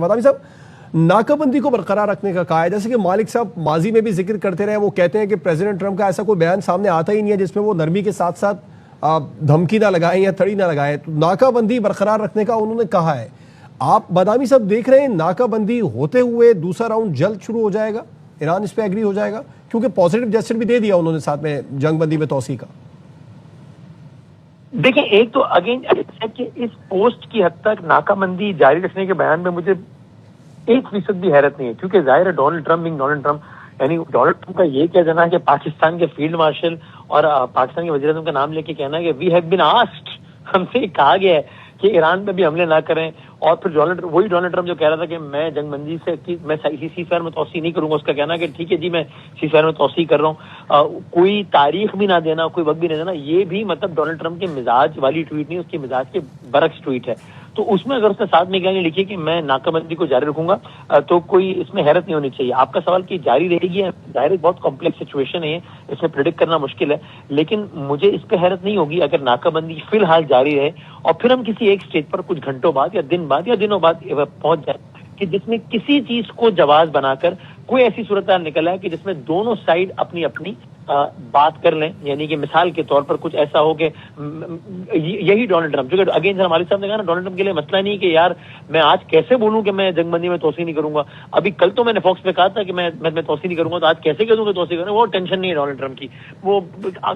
مدامی صاحب ناکہ کو برقرار رکھنے کا کہا ہے، جیسے کہ مالک صاحب ماضی میں بھی ذکر کرتے رہے، وہ کہتے ہیں کہ پریزیڈنٹ ٹرمپ کا ایسا کوئی بیان سامنے آتا ہی نہیں ہے جس میں وہ نرمی کے ساتھ ساتھ دھمکی نہ لگائیں یا تھڑی نہ لگائیں، تو ناکہ بندی برقرار رکھنے کا انہوں نے کہا ہے۔ آپ مدامی صاحب دیکھ رہے ہیں ناکہ بندی ہوتے ہوئے دوسرا راؤنڈ جلد شروع ہو جائے گا، ایران اس پہ ایگری ہو جائے گا؟ کیونکہ پازیٹیو جسچر بھی دے دیا انہوں نے ساتھ میں جنگ بندی میں توسیع کا۔ دیکھیں، ایک تو اگین کہ اس پوسٹ کی حد تک ناکہ بندی جاری رکھنے کے بیان میں مجھے 1% بھی حیرت نہیں ہے، کیونکہ ظاہر ہے ڈونلڈ ٹرمپ یعنی ڈونلڈ ٹرمپ کا یہ کہہ دینا کہ پاکستان کے فیلڈ مارشل اور پاکستان کے وزیر اعظم کا نام لے کے کہنا کہ وی ہیو بین آسکڈ، ہم سے کہا گیا ہے کہ ایران پہ بھی حملے نہ کریں، اور پھر وہی ڈونلڈ ٹرمپ جو کہہ رہا تھا کہ میں جنگ بندی سے میں سی فائر میں توسیع نہیں کروں گا، اس کا کہنا کہ ٹھیک ہے جی میں سی فائر میں توسیع کر رہا ہوں، کوئی تاریخ بھی نہ دینا، کوئی وقت بھی نہیں دینا، یہ بھی مطلب ڈونلڈ ٹرمپ کے مزاج والی ٹویٹ نہیں، اس کے مزاج کے برعکس ٹویٹ ہے۔ تو اس میں اگر اس نے ساتھ میں کیا لکھی کہ میں ناکہ بندی کو جاری رکھوں گا تو کوئی اس میں حیرت نہیں ہونی چاہیے۔ آپ کا سوال کہ جاری رہے گی، ظاہر بہت کمپلیکس سچویشن ہے، اس میں پریڈکٹ کرنا مشکل ہے، لیکن مجھے اس پہ حیرت نہیں ہوگی اگر ناکہ بندی فی الحال جاری رہے اور پھر ہم کسی ایک سٹیج پر کچھ گھنٹوں بعد یا دن بعد یا دنوں بعد پہنچ جائے کہ جس میں کسی چیز کو جواز بنا کر کوئی ایسی صورتحال نکل آئے کہ جس میں دونوں سائیڈ اپنی اپنی بات کر لیں، یعنی کہ مثال کے طور پر کچھ ایسا ہو کہ یہی ڈونلڈ ٹرمپ، جو کہ اگین ہمارے صاحب نے کہا نا، ڈونلڈ ٹرمپ کے لیے مسئلہ نہیں کہ یار میں آج کیسے بولوں کہ میں جنگ بندی میں توسیع نہیں کروں گا، ابھی کل تو میں نے فاکس پہ کہا تھا کہ میں توسیع نہیں کروں گا، تو آج کیسے کہہ دوں کہ توسیع کروں گا؟ وہ ٹینشن نہیں ہے ڈونلڈ ٹرمپ کی، وہ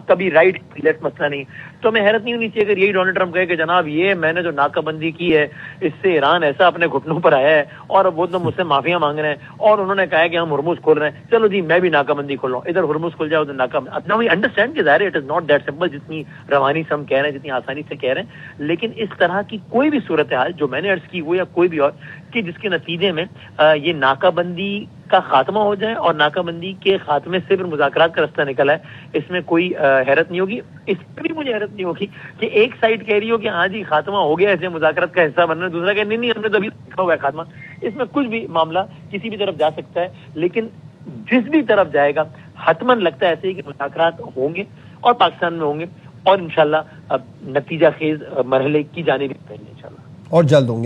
کبھی رائٹ لیفٹ مسئلہ نہیں۔ تو میں حیرت نہیں ہونی چاہیے اگر یہی ڈونلڈ ٹرمپ کہے کہ جناب یہ میں نے جو ناکہ بندی کی ہے اس سے ایران ایسا اپنے گھٹنوں پر آیا ہے اور وہ تو مجھ سے معافیاں مانگ رہے ہیں، اور انہوں نے کہا ہے کہ ہم ہرمز کھول رہے ہیں، چلو جی میں بھی ناکہ بندی کھول رہا ہوں، ادھر ہرمز کھل جائے ادھر ناکہ بندی۔ انڈرسٹینڈ کہ ظاہر it is not that simple جتنی روانی سے ہم کہہ رہے ہیں، جتنی آسانی سے کہہ رہے ہیں، لیکن اس طرح کی کوئی بھی صورتحال جو میں نے عرض کی وہ یا کوئی بھی اور کہ جس کے نتیجے میں یہ ناکہ بندی کا خاتمہ ہو جائے اور ناکہ بندی کے خاتمے سے پھر مذاکرات کا رستہ نکل آئے، اس میں کوئی حیرت نہیں ہوگی۔ اس میں بھی مجھے حیرت نہیں ہوگی کہ ایک سائڈ کہہ رہی ہو کہ ہاں جی خاتمہ ہو گیا ایسے مذاکرات کا حصہ بننا، دوسرا کہ نہیں ہم نے تو ابھی لکھا ہوا ہے خاتمہ۔ اس میں کچھ بھی معاملہ کسی بھی طرف جا سکتا ہے، لیکن جس بھی طرف جائے گا حتماً لگتا ہے ایسے ہی کہ مذاکرات ہوں گے اور پاکستان میں ہوں گے، اور انشاءاللہ نتیجہ خیز مرحلے کی جانب انشاءاللہ اور جلد ہوں گے۔